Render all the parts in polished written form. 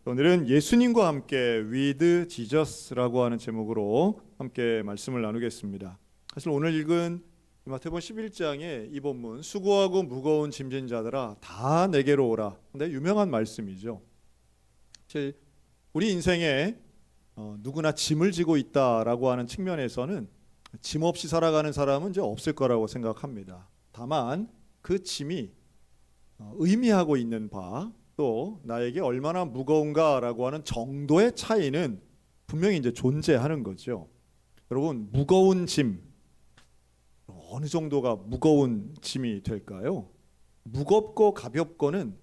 오늘은 예수님과 함께 With Jesus라고 하는 제목으로 함께 말씀을 나누겠습니다. 사실 오늘 읽은 마태복음 11장의 이 본문, 수고하고 무거운 짐진 자들아 다 내게로 오라. 근데 유명한 말씀이죠. 사실 우리 인생에 누구나 짐을 지고 있다라고 하는 측면에서는 짐 없이 살아가는 사람은 이제 없을 거라고 생각합니다. 다만 그 짐이 의미하고 있는 바, 또 나에게 얼마나 무거운가라고 하는 정도의 차이는 분명히 이제 존재하는 거죠. 여러분, 무거운 짐, 어느 정도가 무거운 짐이 될까요? 무겁고 가볍고는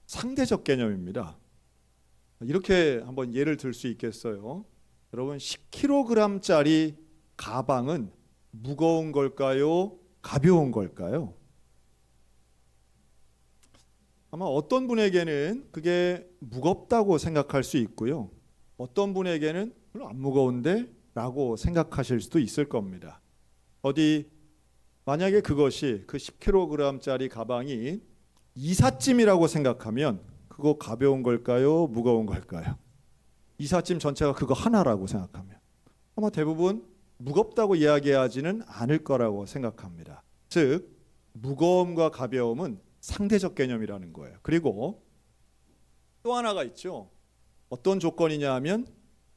상대적 개념입니다. 이렇게 한번 예를 들 수 있겠어요. 여러분, 10kg짜리 가방은 무거운 걸까요? 가벼운 걸까요? 아마 어떤 분에게는 그게 무겁다고 생각할 수 있고요. 어떤 분에게는 별로 안 무거운데? 라고 생각하실 수도 있을 겁니다. 만약에 그것이 그 10kg짜리 가방이 이삿짐이라고 생각하면 그거 가벼운 걸까요? 무거운 걸까요? 이삿짐 전체가 그거 하나라고 생각하면 아마 대부분 무겁다고 이야기하지는 않을 거라고 생각합니다. 즉, 무거움과 가벼움은 상대적 개념이라는 거예요. 그리고 또 하나가 있죠. 어떤 조건이냐 하면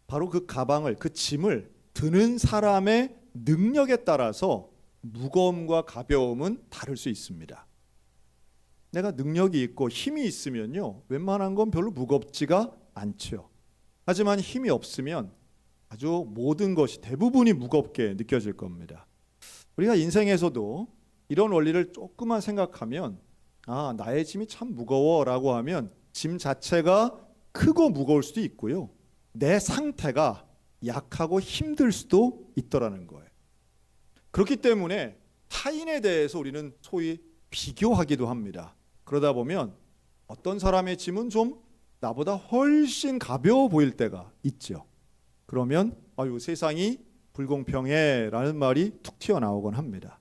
바로 그 가방을, 그 짐을 드는 사람의 능력에 따라서 무거움과 가벼움은 다를 수 있습니다. 내가 능력이 있고 힘이 있으면요, 웬만한 건 별로 무겁지가 않죠. 하지만 힘이 없으면 아주 모든 것이 대부분이 무겁게 느껴질 겁니다. 우리가 인생에서도 이런 원리를 조금만 생각하면 나의 짐이 참 무거워라고 하면 짐 자체가 크고 무거울 수도 있고요. 내 상태가 약하고 힘들 수도 있더라는 거예요. 그렇기 때문에 타인에 대해서 우리는 소위 비교하기도 합니다. 그러다 보면 어떤 사람의 짐은 좀 나보다 훨씬 가벼워 보일 때가 있죠. 그러면 세상이 불공평해 라는 말이 툭 튀어나오곤 합니다.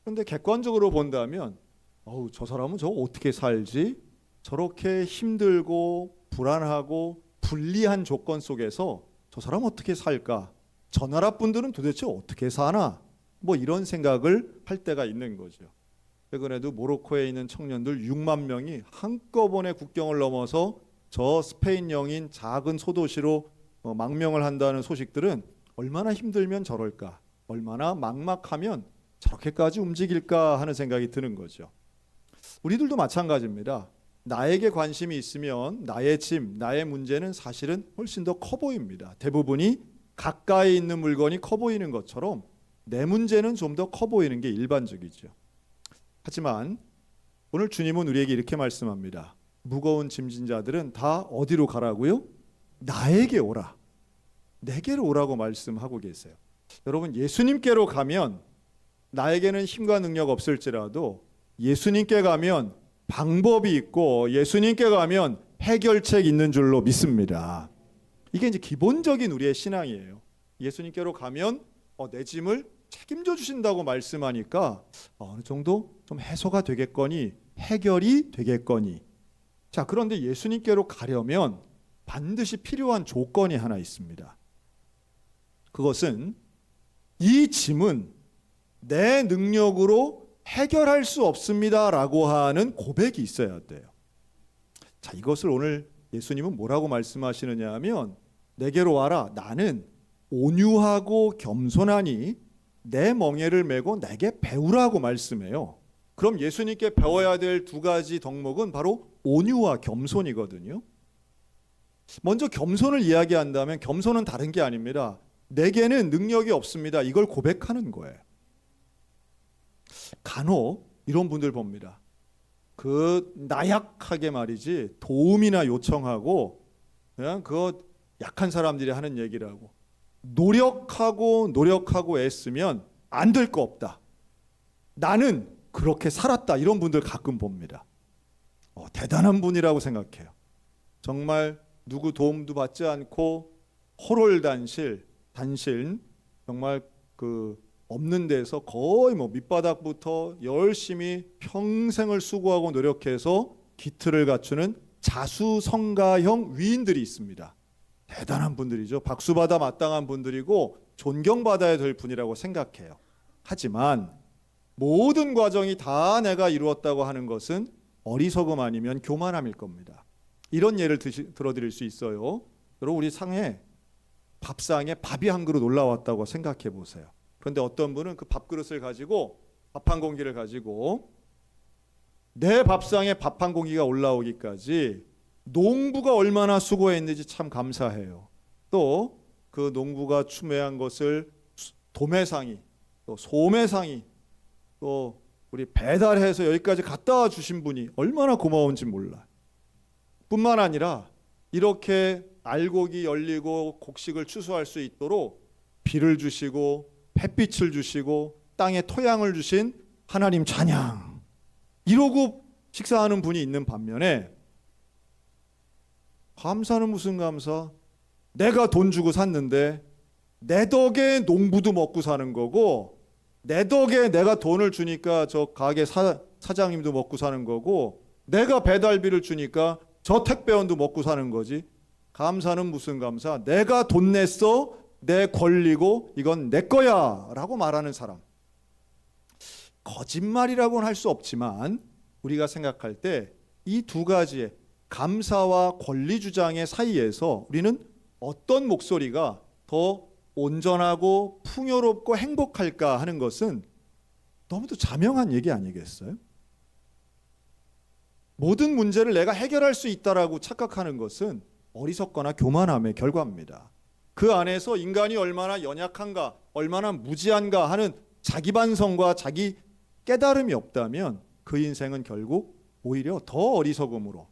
그런데 객관적으로 본다면 저 사람은 저 어떻게 살지? 저렇게 힘들고 불안하고 불리한 조건 속에서 저 사람 어떻게 살까? 저 나라 분들은 도대체 어떻게 사나? 이런 생각을 할 때가 있는 거죠. 최근에도 모로코에 있는 청년들 6만 명이 한꺼번에 국경을 넘어서 저 스페인 영인 작은 소도시로 망명을 한다는 소식들은 얼마나 힘들면 저럴까? 얼마나 막막하면 저렇게까지 움직일까 하는 생각이 드는 거죠. 우리들도 마찬가지입니다. 나에게 관심이 있으면 나의 짐, 나의 문제는 사실은 훨씬 더 커 보입니다. 대부분이 가까이 있는 물건이 커 보이는 것처럼 내 문제는 좀 더 커 보이는 게 일반적이죠. 하지만 오늘 주님은 우리에게 이렇게 말씀합니다. 무거운 짐진 자들은 다 어디로 가라고요? 나에게 오라. 내게로 오라고 말씀하고 계세요. 여러분, 예수님께로 가면 나에게는 힘과 능력 없을지라도 예수님께 가면 방법이 있고 예수님께 가면 해결책 있는 줄로 믿습니다. 이게 이제 기본적인 우리의 신앙이에요. 예수님께로 가면 내 짐을 책임져 주신다고 말씀하니까 어느 정도 좀 해소가 되겠거니, 해결이 되겠거니. 자, 그런데 예수님께로 가려면 반드시 필요한 조건이 하나 있습니다. 그것은 이 짐은 내 능력으로 해결할 수 없습니다라고 하는 고백이 있어야 돼요. 자, 이것을 오늘 예수님은 뭐라고 말씀하시느냐 하면 내게로 와라. 나는 온유하고 겸손하니 내 멍에를 메고 내게 배우라고 말씀해요. 그럼 예수님께 배워야 될 두 가지 덕목은 바로 온유와 겸손이거든요. 먼저 겸손을 이야기한다면 겸손은 다른 게 아닙니다. 내게는 능력이 없습니다. 이걸 고백하는 거예요. 간혹 이런 분들 봅니다. 나약하게 말이지 도움이나 요청하고 그냥 그거 약한 사람들이 하는 얘기라고 노력하고 애쓰면 안 될 거 없다. 나는 그렇게 살았다. 이런 분들 가끔 봅니다. 대단한 분이라고 생각해요. 정말 누구 도움도 받지 않고 호롤단실 정말 없는 데서 거의 밑바닥부터 열심히 평생을 수고하고 노력해서 기틀을 갖추는 자수성가형 위인들이 있습니다. 대단한 분들이죠. 박수받아 마땅한 분들이고 존경받아야 될 분이라고 생각해요. 하지만 모든 과정이 다 내가 이루었다고 하는 것은 어리석음 아니면 교만함일 겁니다. 이런 예를 들어드릴 수 있어요. 여러분, 우리 밥상에 밥이 한 그릇 올라왔다고 생각해 보세요. 그런데 어떤 분은 그 밥그릇을 가지고, 밥 한 공기를 가지고 내 밥상에 밥 한 공기가 올라오기까지 농부가 얼마나 수고했는지 참 감사해요. 또 그 농부가 추매한 것을 도매상이, 또 소매상이, 또 우리 배달해서 여기까지 갖다 와 주신 분이 얼마나 고마운지 몰라요. 뿐만 아니라 이렇게 알곡이 열리고 곡식을 추수할 수 있도록 비를 주시고 햇빛을 주시고 땅에 토양을 주신 하나님 찬양, 이러고 식사하는 분이 있는 반면에, 감사는 무슨 감사? 내가 돈 주고 샀는데 내 덕에 농부도 먹고 사는 거고, 내 덕에 내가 돈을 주니까 저 가게 사장님도 먹고 사는 거고, 내가 배달비를 주니까 저 택배원도 먹고 사는 거지. 감사는 무슨 감사? 내가 돈 냈어, 내 권리고 이건 내 거야 라고 말하는 사람. 거짓말이라고는 할 수 없지만 우리가 생각할 때 이 두 가지의 감사와 권리 주장의 사이에서 우리는 어떤 목소리가 더 온전하고 풍요롭고 행복할까 하는 것은 너무도 자명한 얘기 아니겠어요? 모든 문제를 내가 해결할 수 있다라고 착각하는 것은 어리석거나 교만함의 결과입니다. 그 안에서 인간이 얼마나 연약한가, 얼마나 무지한가 하는 자기 반성과 자기 깨달음이 없다면 그 인생은 결국 오히려 더 어리석음으로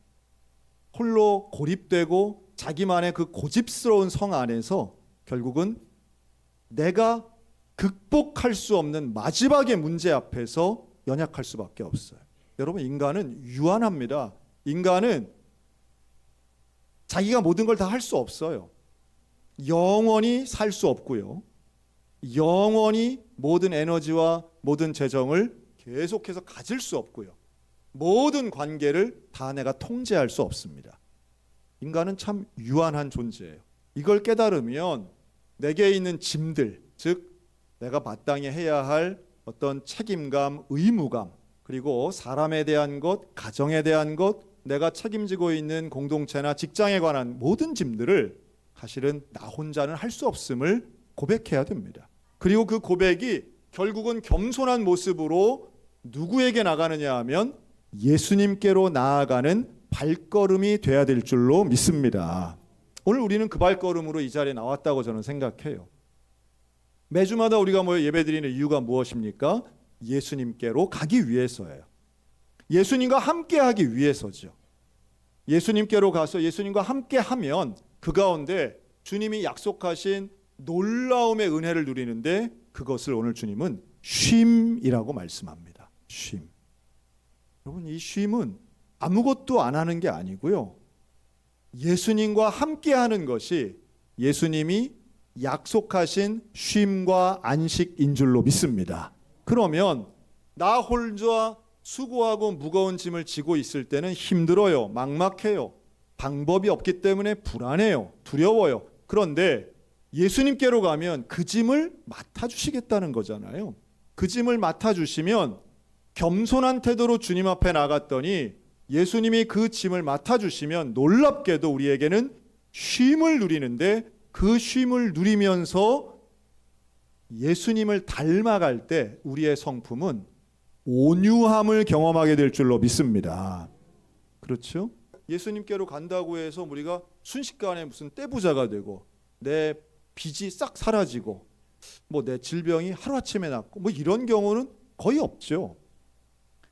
홀로 고립되고 자기만의 그 고집스러운 성 안에서 결국은 내가 극복할 수 없는 마지막의 문제 앞에서 연약할 수밖에 없어요. 여러분, 인간은 유한합니다. 인간은 자기가 모든 걸 다 할 수 없어요. 영원히 살 수 없고요. 영원히 모든 에너지와 모든 재정을 계속해서 가질 수 없고요. 모든 관계를 다 내가 통제할 수 없습니다. 인간은 참 유한한 존재예요. 이걸 깨달으면 내게 있는 짐들, 즉 내가 마땅히 해야 할 어떤 책임감, 의무감, 그리고 사람에 대한 것, 가정에 대한 것, 내가 책임지고 있는 공동체나 직장에 관한 모든 짐들을 사실은 나 혼자는 할 수 없음을 고백해야 됩니다. 그리고 그 고백이 결국은 겸손한 모습으로 누구에게 나가느냐 하면 예수님께로 나아가는 발걸음이 돼야 될 줄로 믿습니다. 오늘 우리는 그 발걸음으로 이 자리에 나왔다고 저는 생각해요. 매주마다 우리가 모여 예배드리는 이유가 무엇입니까? 예수님께로 가기 위해서예요. 예수님과 함께 하기 위해서죠. 예수님께로 가서 예수님과 함께 하면 그 가운데 주님이 약속하신 놀라움의 은혜를 누리는데, 그것을 오늘 주님은 쉼이라고 말씀합니다. 쉼. 여러분, 이 쉼은 아무것도 안 하는 게 아니고요. 예수님과 함께 하는 것이 예수님이 약속하신 쉼과 안식인 줄로 믿습니다. 그러면 나 혼자 수고하고 무거운 짐을 지고 있을 때는 힘들어요. 막막해요. 방법이 없기 때문에 불안해요. 두려워요. 그런데 예수님께로 가면 그 짐을 맡아주시겠다는 거잖아요. 그 짐을 맡아주시면 겸손한 태도로 주님 앞에 나갔더니 예수님이 그 짐을 맡아주시면 놀랍게도 우리에게는 쉼을 누리는데, 그 쉼을 누리면서 예수님을 닮아갈 때 우리의 성품은 온유함을 경험하게 될 줄로 믿습니다. 그렇죠? 예수님께로 간다고 해서 우리가 순식간에 무슨 떼부자가 되고 내 빚이 싹 사라지고 내 질병이 하루아침에 낫고 이런 경우는 거의 없죠.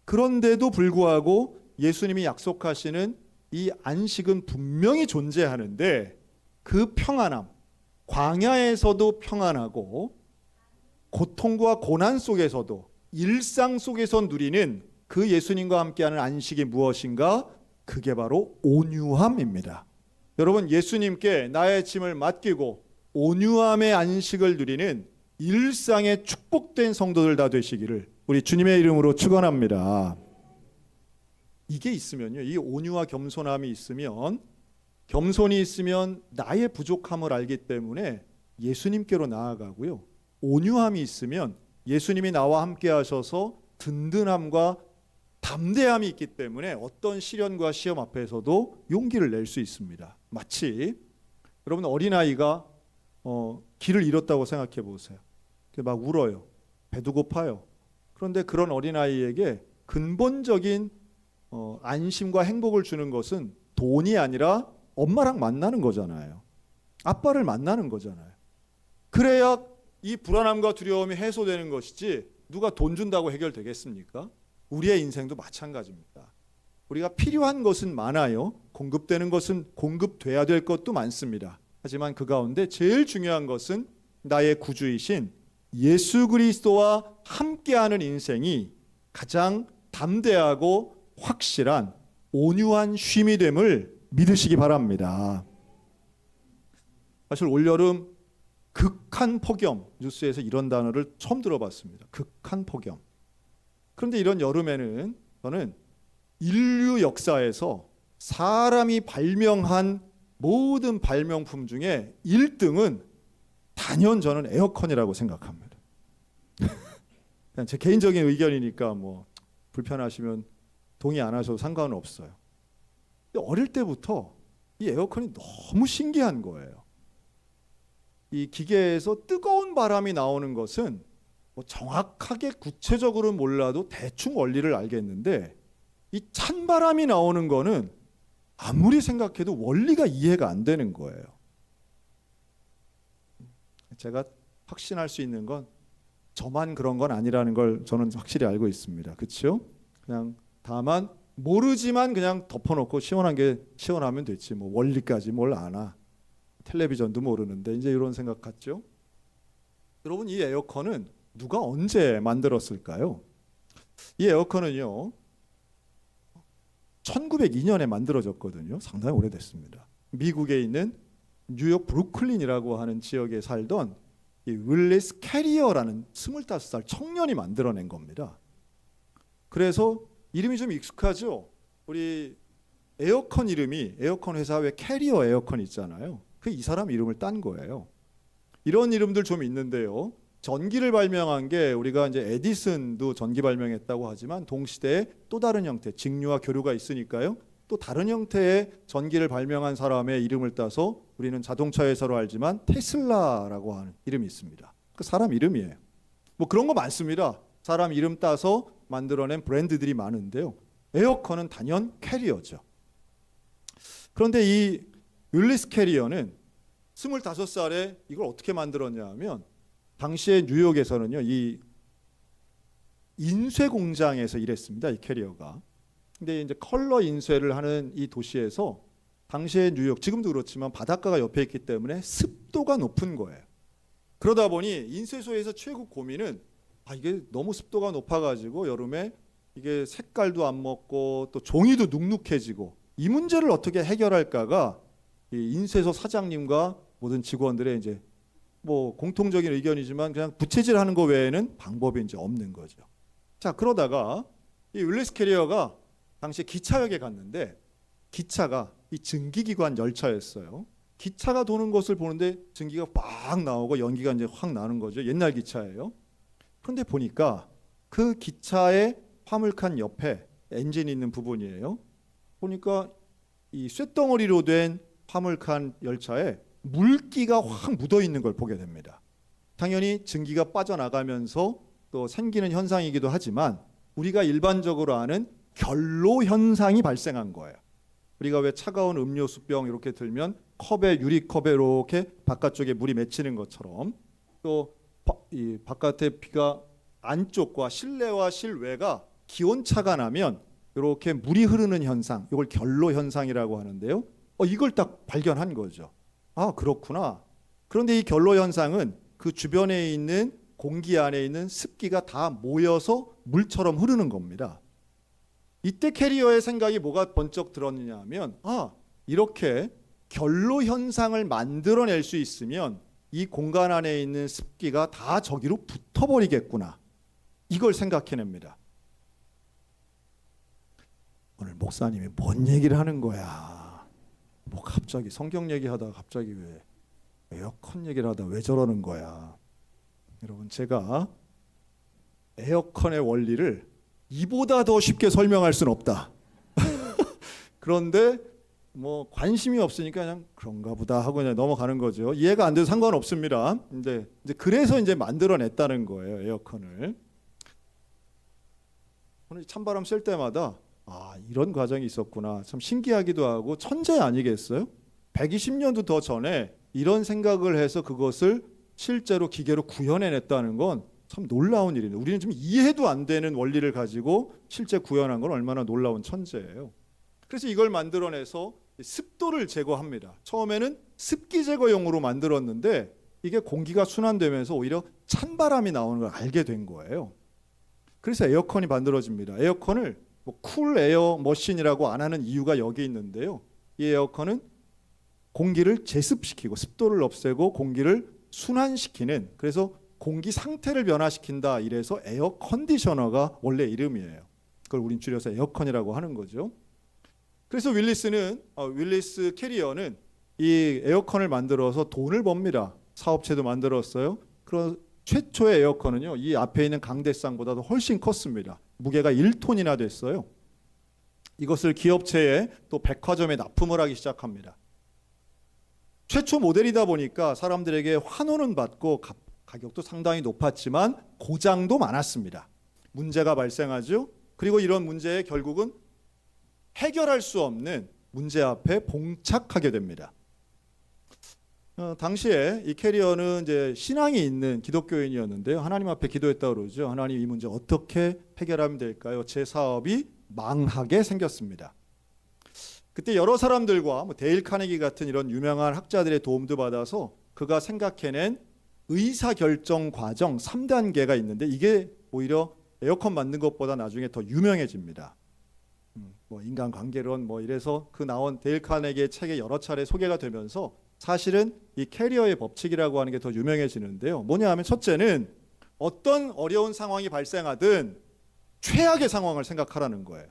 그런데도 불구하고 예수님이 약속하시는 이 안식은 분명히 존재하는데, 그 평안함, 광야에서도 평안하고 고통과 고난 속에서도 일상 속에서 누리는 그 예수님과 함께하는 안식이 무엇인가? 그게 바로 온유함입니다. 여러분, 예수님께 나의 짐을 맡기고 온유함의 안식을 누리는 일상의 축복된 성도들 다 되시기를 우리 주님의 이름으로 축원합니다. 이게 있으면요, 이 온유와 겸손함이 있으면, 겸손이 있으면 나의 부족함을 알기 때문에 예수님께로 나아가고요, 온유함이 있으면 예수님이 나와 함께 하셔서 든든함과 담대함이 있기 때문에 어떤 시련과 시험 앞에서도 용기를 낼 수 있습니다. 마치 여러분 어린아이가 길을 잃었다고 생각해 보세요. 막 울어요. 배도 고파요. 그런데 그런 어린아이에게 근본적인 안심과 행복을 주는 것은 돈이 아니라 엄마랑 만나는 거잖아요. 아빠를 만나는 거잖아요. 그래야 이 불안함과 두려움이 해소되는 것이지 누가 돈 준다고 해결되겠습니까? 우리의 인생도 마찬가지입니다. 우리가 필요한 것은 많아요. 공급되는 것은 공급돼야 될 것도 많습니다. 하지만 그 가운데 제일 중요한 것은 나의 구주이신 예수 그리스도와 함께하는 인생이 가장 담대하고 확실한 온유한 쉼이 됨을 믿으시기 바랍니다. 사실 올여름 극한 폭염, 뉴스에서 이런 단어를 처음 들어봤습니다. 극한 폭염. 그런데 이런 여름에는 저는 인류 역사에서 사람이 발명한 모든 발명품 중에 1등은 단연 저는 에어컨이라고 생각합니다. 그냥 제 개인적인 의견이니까 뭐 불편하시면 동의 안 하셔도 상관은 없어요. 어릴 때부터 이 에어컨이 너무 신기한 거예요. 이 기계에서 뜨거운 바람이 나오는 것은 뭐 정확하게 구체적으로 몰라도 대충 원리를 알겠는데, 이 찬바람이 나오는 거는 아무리 생각해도 원리가 이해가 안 되는 거예요. 제가 확신할 수 있는 건 저만 그런 건 아니라는 걸 저는 확실히 알고 있습니다. 그렇죠? 그냥 다만 모르지만 그냥 덮어놓고 시원한 게 시원하면 됐지 뭐 원리까지 뭘 아나. 텔레비전도 모르는데 이제 이런 생각 같죠? 여러분, 이 에어컨은 누가 언제 만들었을까요? 이 에어컨은요 1902년에 만들어졌거든요. 상당히 오래됐습니다. 미국에 있는 뉴욕 브루클린이라고 하는 지역에 살던 이 윌리스 캐리어라는 25살 청년이 만들어낸 겁니다. 그래서 이름이 좀 익숙하죠? 우리 에어컨 이름이, 에어컨 회사 왜 캐리어 에어컨 있잖아요. 그 이 사람 이름을 딴 거예요. 이런 이름들 좀 있는데요. 전기를 발명한 게 우리가 이제 에디슨도 전기 발명했다고 하지만 동시대에 또 다른 형태, 직류와 교류가 있으니까요. 또 다른 형태의 전기를 발명한 사람의 이름을 따서 우리는 자동차 회사로 알지만 테슬라라고 하는 이름이 있습니다. 그 사람 이름이에요. 뭐 그런 거 많습니다. 사람 이름 따서 만들어낸 브랜드들이 많은데요. 에어컨은 단연 캐리어죠. 그런데 이 율리스 캐리어는 25살에 이걸 어떻게 만들었냐 하면, 당시에 뉴욕에서는요 이 인쇄 공장에서 일했습니다. 이 캐리어가. 근데 이제 컬러 인쇄를 하는 이 도시에서 당시에 뉴욕, 지금도 그렇지만 바닷가가 옆에 있기 때문에 습도가 높은 거예요. 그러다 보니 인쇄소에서 최고 고민은 이게 너무 습도가 높아가지고 여름에 이게 색깔도 안 먹고 또 종이도 눅눅해지고, 이 문제를 어떻게 해결할까가 이 인쇄소 사장님과 모든 직원들의 이제 뭐 공통적인 의견이지만 그냥 부채질하는 거 외에는 방법이 이제 없는 거죠. 자, 그러다가 이 윌리스 캐리어가 당시 기차역에 갔는데, 기차가 이 증기기관 열차였어요. 기차가 도는 것을 보는데 증기가 막 나오고 연기가 이제 확 나는 거죠. 옛날 기차예요. 그런데 보니까 그 기차의 화물칸 옆에 엔진이 있는 부분이에요. 보니까 이 쇳덩어리로 된 화물칸 열차에 물기가 확 묻어 있는 걸 보게 됩니다. 당연히 증기가 빠져나가면서 또 생기는 현상이기도 하지만 우리가 일반적으로 아는 결로 현상이 발생한 거예요. 우리가 왜 차가운 음료수병 이렇게 들면 컵에, 유리컵에 이렇게 바깥쪽에 물이 맺히는 것처럼, 또 이 바깥에 비가 안쪽과 실내와 실외가 기온차가 나면 이렇게 물이 흐르는 현상, 이걸 결로 현상이라고 하는데요. 이걸 딱 발견한 거죠. 아, 그렇구나. 그런데 이 결로 현상은 그 주변에 있는 공기 안에 있는 습기가 다 모여서 물처럼 흐르는 겁니다. 이때 캐리어의 생각이 뭐가 번쩍 들었느냐 하면, 이렇게 결로 현상을 만들어낼 수 있으면 이 공간 안에 있는 습기가 다 저기로 붙어버리겠구나. 이걸 생각해냅니다. 오늘 목사님이 뭔 얘기를 하는 거야? 뭐 갑자기 성경 얘기하다가 갑자기 왜 에어컨 얘기를 하다 왜 저러는 거야? 여러분, 제가 에어컨의 원리를 이보다 더 쉽게 설명할 수는 없다. 그런데 뭐 관심이 없으니까 그냥 그런가 보다 하고 그냥 넘어가는 거죠. 이해가 안 돼도 상관없습니다. 이제 그래서 이제 만들어냈다는 거예요, 에어컨을. 오늘 찬바람 쐴 때마다 이런 과정이 있었구나. 참 신기하기도 하고 천재 아니겠어요? 120년도 더 전에 이런 생각을 해서 그것을 실제로 기계로 구현해냈다는 건 참 놀라운 일입니다. 우리는 좀 이해도 안 되는 원리를 가지고 실제 구현한 건 얼마나 놀라운 천재예요. 그래서 이걸 만들어내서 습도를 제거합니다. 처음에는 습기 제거용으로 만들었는데 이게 공기가 순환되면서 오히려 찬바람이 나오는 걸 알게 된 거예요. 그래서 에어컨이 만들어집니다. 에어컨을 쿨 에어 머신이라고 안 하는 이유가 여기 있는데요. 이 에어컨은 공기를 제습시키고 습도를 없애고 공기를 순환시키는, 그래서 공기 상태를 변화시킨다, 이래서 에어 컨디셔너가 원래 이름이에요. 그걸 우린 줄여서 에어컨이라고 하는 거죠. 그래서 윌리스 캐리어는 이 에어컨을 만들어서 돈을 법니다. 사업체도 만들었어요. 그런 최초의 에어컨은요, 이 앞에 있는 강대상보다도 훨씬 컸습니다. 무게가 1톤이나 됐어요. 이것을 기업체에 또 백화점에 납품을 하기 시작합니다. 최초 모델이다 보니까 사람들에게 환호는 받고 가격도 상당히 높았지만 고장도 많았습니다. 문제가 발생하죠. 그리고 이런 문제에 결국은 해결할 수 없는 문제 앞에 봉착하게 됩니다. 당시에 이 캐리어는 이제 신앙이 있는 기독교인이었는데요. 하나님 앞에 기도했다고 그러죠. 하나님, 이 문제 어떻게 해결하면 될까요? 제 사업이 망하게 생겼습니다. 그때 여러 사람들과 데일 카네기 같은 이런 유명한 학자들의 도움도 받아서 그가 생각해낸 의사결정 과정 3단계가 있는데 이게 오히려 에어컨 만든 것보다 나중에 더 유명해집니다. 인간관계론 이래서 그 나온 데일 카네기의 책에 여러 차례 소개가 되면서 사실은 이 캐리어의 법칙이라고 하는 게 더 유명해지는데요. 뭐냐 하면 첫째는 어떤 어려운 상황이 발생하든 최악의 상황을 생각하라는 거예요.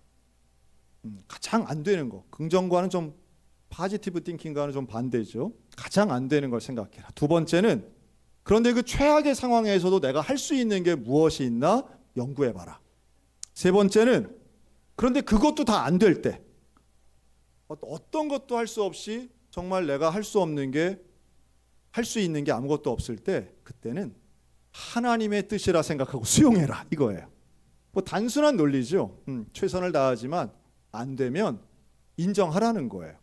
가장 안 되는 거. 긍정과는 좀 포지티브 띵킹과는 좀 반대죠. 가장 안 되는 걸 생각해라. 두 번째는 그런데 그 최악의 상황에서도 내가 할 수 있는 게 무엇이 있나 연구해봐라. 세 번째는 그런데 그것도 다 안 될 때, 어떤 것도 할 수 없이 정말 내가 할 수 없는 게, 할 수 있는 게 아무것도 없을 때, 그때는 하나님의 뜻이라 생각하고 수용해라, 이거예요. 단순한 논리죠. 최선을 다하지만 안 되면 인정하라는 거예요.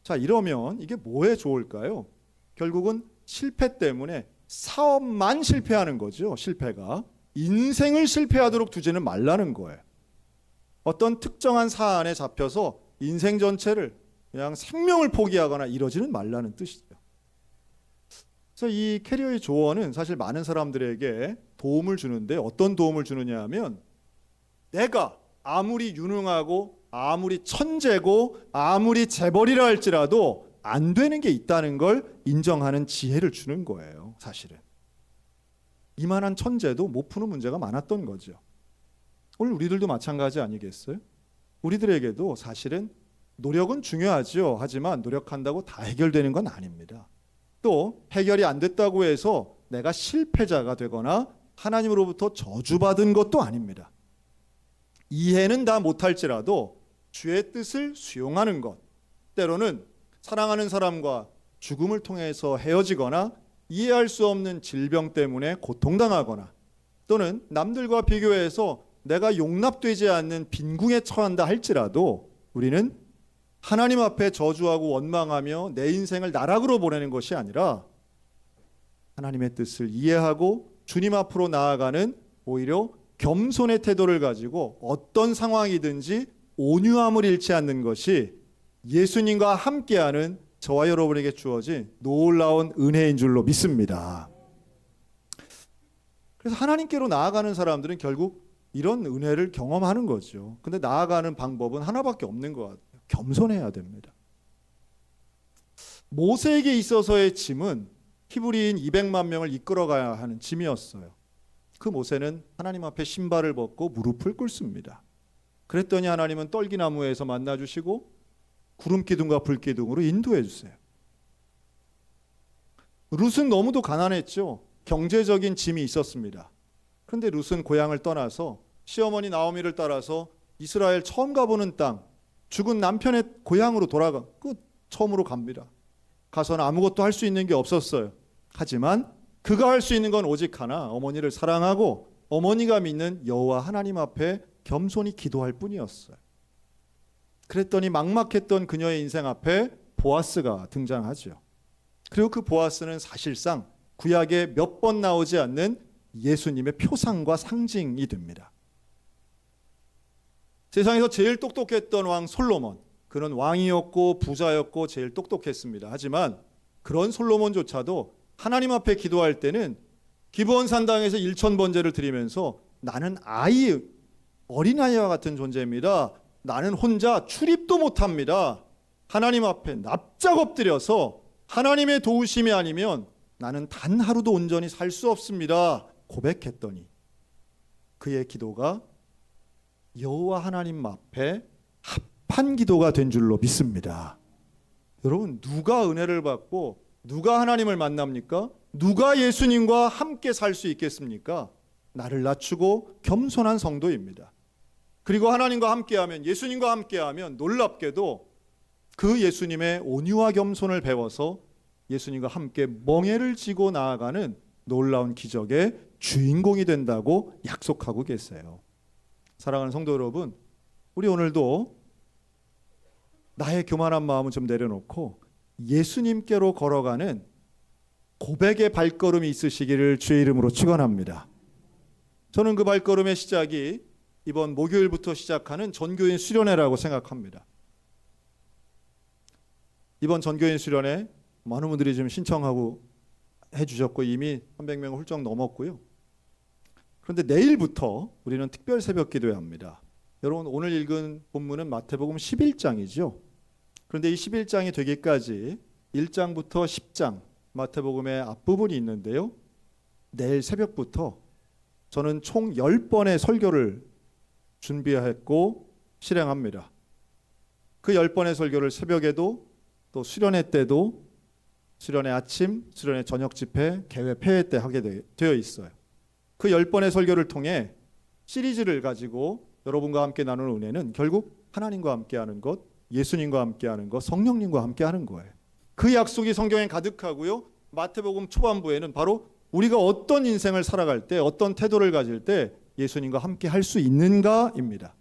자, 이러면 이게 뭐에 좋을까요? 결국은 실패 때문에 사업만 실패하는 거죠. 실패가 인생을 실패하도록 두지는 말라는 거예요. 어떤 특정한 사안에 잡혀서 인생 전체를 그냥 생명을 포기하거나 이러지는 말라는 뜻이죠. 그래서 이 캐리어의 조언은 사실 많은 사람들에게 도움을 주는데, 어떤 도움을 주느냐 하면 내가 아무리 유능하고 아무리 천재고 아무리 재벌이라 할지라도 안 되는 게 있다는 걸 인정하는 지혜를 주는 거예요. 사실은 이만한 천재도 못 푸는 문제가 많았던 거죠. 오늘 우리들도 마찬가지 아니겠어요? 우리들에게도 사실은 노력은 중요하죠. 하지만 노력한다고 다 해결되는 건 아닙니다. 또 해결이 안 됐다고 해서 내가 실패자가 되거나 하나님으로부터 저주받은 것도 아닙니다. 이해는 다 못할지라도 주의 뜻을 수용하는 것, 때로는 사랑하는 사람과 죽음을 통해서 헤어지거나 이해할 수 없는 질병 때문에 고통당하거나 또는 남들과 비교해서 내가 용납되지 않는 빈궁에 처한다 할지라도 우리는 하나님 앞에 저주하고 원망하며 내 인생을 나락으로 보내는 것이 아니라 하나님의 뜻을 이해하고 주님 앞으로 나아가는 오히려 겸손의 태도를 가지고 어떤 상황이든지 온유함을 잃지 않는 것이 예수님과 함께하는 저와 여러분에게 주어진 놀라운 은혜인 줄로 믿습니다. 그래서 하나님께로 나아가는 사람들은 결국 이런 은혜를 경험하는 거죠. 근데 나아가는 방법은 하나밖에 없는 것 같아요. 겸손해야 됩니다. 모세에게 있어서의 짐은 히브리인 200만 명을 이끌어가야 하는 짐이었어요. 그 모세는 하나님 앞에 신발을 벗고 무릎을 꿇습니다. 그랬더니 하나님은 떨기나무에서 만나주시고 구름 기둥과 불 기둥으로 인도해 주세요. 룻은 너무도 가난했죠. 경제적인 짐이 있었습니다. 그런데 룻은 고향을 떠나서 시어머니 나오미를 따라서 이스라엘 처음 가보는 땅, 죽은 남편의 고향으로 처음으로 갑니다. 가서는 아무것도 할 수 있는 게 없었어요. 하지만 그가 할 수 있는 건 오직 하나, 어머니를 사랑하고 어머니가 믿는 여호와 하나님 앞에 겸손히 기도할 뿐이었어요. 그랬더니 막막했던 그녀의 인생 앞에 보아스가 등장하죠. 그리고 그 보아스는 사실상 구약에 몇 번 나오지 않는 예수님의 표상과 상징이 됩니다. 세상에서 제일 똑똑했던 왕 솔로몬, 그는 왕이었고 부자였고 제일 똑똑했습니다. 하지만 그런 솔로몬조차도 하나님 앞에 기도할 때는 기브온 산당에서 1000번제를 드리면서 나는 어린아이와 같은 존재입니다. 나는 혼자 출입도 못합니다. 하나님 앞에 납작 엎드려서 하나님의 도우심이 아니면 나는 단 하루도 온전히 살 수 없습니다. 고백했더니 그의 기도가 여호와 하나님 앞에 합한 기도가 된 줄로 믿습니다. 여러분, 누가 은혜를 받고 누가 하나님을 만납니까? 누가 예수님과 함께 살 수 있겠습니까? 나를 낮추고 겸손한 성도입니다. 그리고 하나님과 함께하면, 예수님과 함께하면 놀랍게도 그 예수님의 온유와 겸손을 배워서 예수님과 함께 멍에를 지고 나아가는 놀라운 기적의 주인공이 된다고 약속하고 계세요. 사랑하는 성도 여러분, 우리 오늘도 나의 교만한 마음을 좀 내려놓고 예수님께로 걸어가는 고백의 발걸음이 있으시기를 주의 이름으로 축원합니다. 저는 그 발걸음의 시작이 이번 목요일부터 시작하는 전교인 수련회라고 생각합니다. 이번 전교인 수련회 많은 분들이 좀 신청하고 해주셨고 이미 300명을 훌쩍 넘었고요. 그런데 내일부터 우리는 특별 새벽 기도회 합니다. 여러분, 오늘 읽은 본문은 마태복음 11장이죠. 그런데 이 11장이 되기까지 1장부터 10장 마태복음의 앞부분이 있는데요. 내일 새벽부터 저는 총 10번의 설교를 준비했고 실행합니다. 그 10번의 설교를 새벽에도 또 수련회 때도, 수련회 아침, 수련회 저녁 집회, 개회 폐회 때 하게 되어 있어요. 그 10번의 설교를 통해 시리즈를 가지고 여러분과 함께 나누는 은혜는 결국 하나님과 함께하는 것, 예수님과 함께하는 것, 성령님과 함께하는 거예요. 그 약속이 성경에 가득하고요. 마태복음 초반부에는 바로 우리가 어떤 인생을 살아갈 때, 어떤 태도를 가질 때 예수님과 함께 할 수 있는가입니다.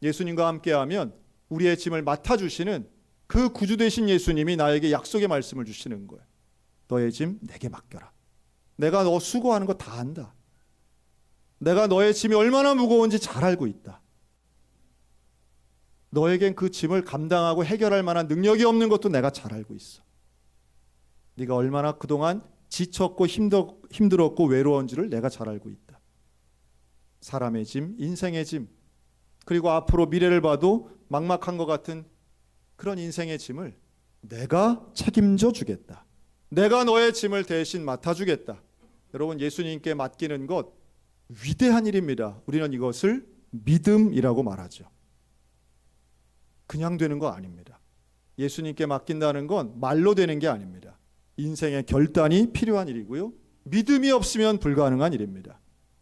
예수님과 함께하면 우리의 짐을 맡아주시는 그 구주 되신 예수님이 나에게 약속의 말씀을 주시는 거예요. 너의 짐 내게 맡겨라. 내가 너 수고하는 거 다 안다. 내가 너의 짐이 얼마나 무거운지 잘 알고 있다. 너에겐 그 짐을 감당하고 해결할 만한 능력이 없는 것도 내가 잘 알고 있어. 네가 얼마나 그동안 지쳤고 힘들었고 외로운지를 내가 잘 알고 있다. 사람의 짐, 인생의 짐, 그리고 앞으로 미래를 봐도 막막한 것 같은 그런 인생의 짐을 내가 책임져 주겠다. 내가 너의 짐을 대신 맡아주겠다. 여러분, 예수님께 맡기는 것 위대한 일입니다. 우리는 이것을 믿음이라고 말하죠. 그냥 되는 거 아닙니다. 예수님께 맡긴다는 건 말로 되는 게 아닙니다. 인생의 결단이 필요한 일이고요. 믿음이 없으면 불가능한 일입니다.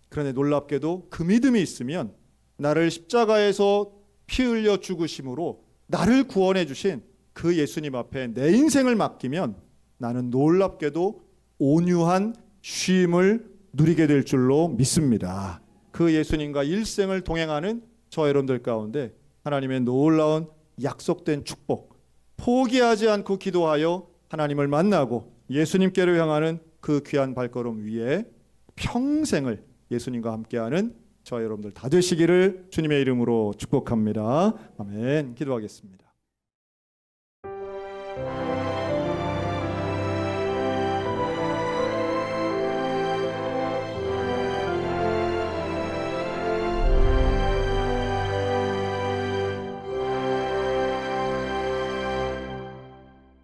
그런데 놀랍게도 그 믿음이 있으면 나를 십자가에서 피 흘려 죽으심으로 나를 구원해 주신 그 예수님 앞에 내 인생을 맡기면 나는 놀랍게도 온유한 쉼을 누리게 될 줄로 믿습니다. 그 예수님과 일생을 동행하는 저 여러분들 가운데 하나님의 놀라운 약속된 축복, 포기하지 않고 기도하여 하나님을 만나고 예수님께로 향하는 그 귀한 발걸음 위에 평생을 예수님과 함께하는 저 여러분들 다 되시기를 주님의 이름으로 축복합니다. 아멘. 기도하겠습니다.